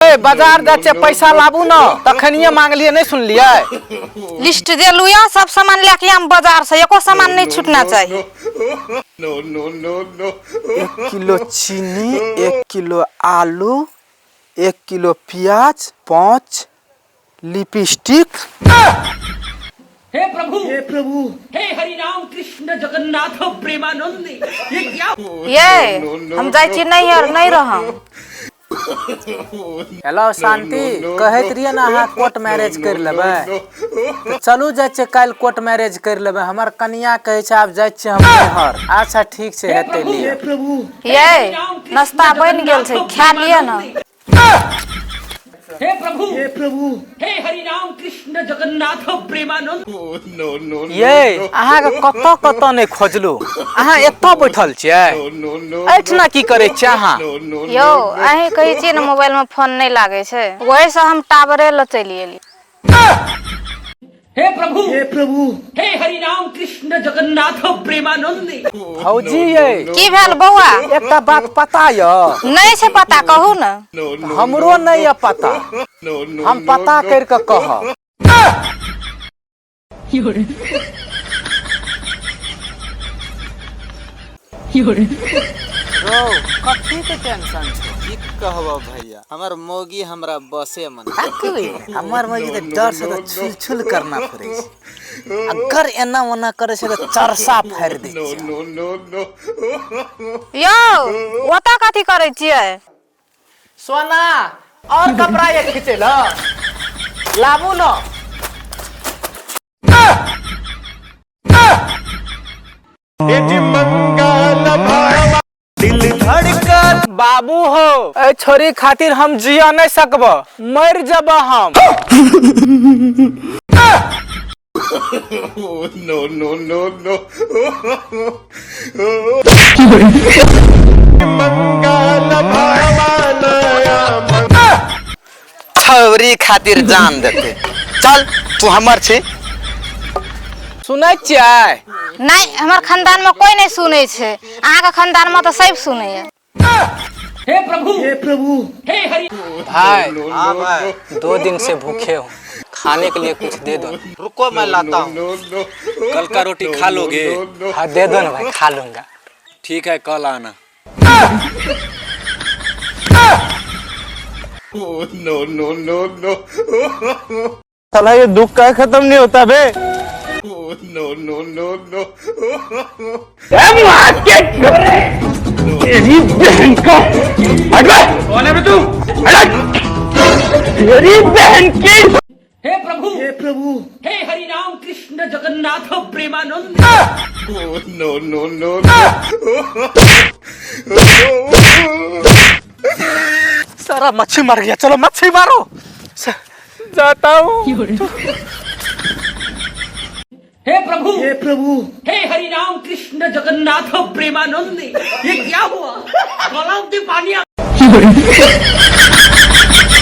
ये बाजार जाचे पैसा लाबू न तखनिए मांगलिए नहीं सुनलिए। लिस्ट दे लुया सब सामान लेके हम बाजार से, एको सामान नहीं छूटना चाहिए। 1 किलो चीनी, 1 किलो आलू, 1 किलो प्याज, 5 लिपस्टिक। हे प्रभु, हे हरि राम कृष्ण जगन्नाथ प्रेमानंद, ये क्या? ये हम जाय छी नहीं यार, नहीं रहा। हेलो शांति, कहत रहिए ना अहाँ कोर्ट मैरिज कर लेबै, चलू जाय छै काल कोर्ट मैरिज कर लेबै। हमर कनिया कहे छै आब जाय छै हम नैहर। अच्छा ठीक छै हेतै लिए। ये नाश्ता बन गेल छै, खा लिया ना। हे प्रभु, हे हरि राम कृष्ण जगन्नाथ प्रेमानंद। ये अहाँ के कतऽ कतऽ नहीं खोजलू, अहाँ एतऽ बैठल छियै, एठना की करे छियै अहाँ? यो अहीं कहे छी ना मोबाइल में फोन नहीं लागे छै, वही से हम टावरे ल चली एली। हे प्रभु, हे हरि राम कृष्ण जगन्नाथ प्रेमानंद। भौजी ये की भेल बौआ? एकटा बात पता य? नहीं से पता, कहू ना। हमरो नहीं है पता, हम पता करके कह। कथी के टेंशन छै? की कहबो भैया, हमर मौगी हमरा बसे मन। हमर मौगी तो डर से तो छुल छुल करना पड़े छै, अगर एना ओना करे छै तो चरसा फाड़ दे छै। यो ओता कथी करे छियै? सोना और कपड़ा ये खींचे ल लाबू न। बाबू हो, ए छोरी खातिर हम जिया नहीं सकब, मर जब हम। छौरी खातिर जान देते। चल तू हमर छे। सुनै छियै? नहीं, हमार खानदान में कोई नहीं सुने छे, अहाँ के खानदान में तो सब सुने है। हे प्रभु, हे हरि। भाई हाँ भाई, 2 दिन से भूखे हो, खाने के लिए कुछ दे दो। रुको मैं लाता हूँ। कल का रोटी खा लोगे? हाँ दे दो ना भाई, खा लूंगा। ठीक है कल आना। साला ये दुख का खत्म नहीं होता बे। हे प्रभु, हे हरि राम कृष्ण जगन्नाथ प्रेमानंद। सारा मच्छी मर गया, चलो मच्छी मारो। जाता हूँ। हे प्रभु, हे हरि राम कृष्ण जगन्नाथ प्रेमानंद, ये क्या हुआ? गलाव से पानी आ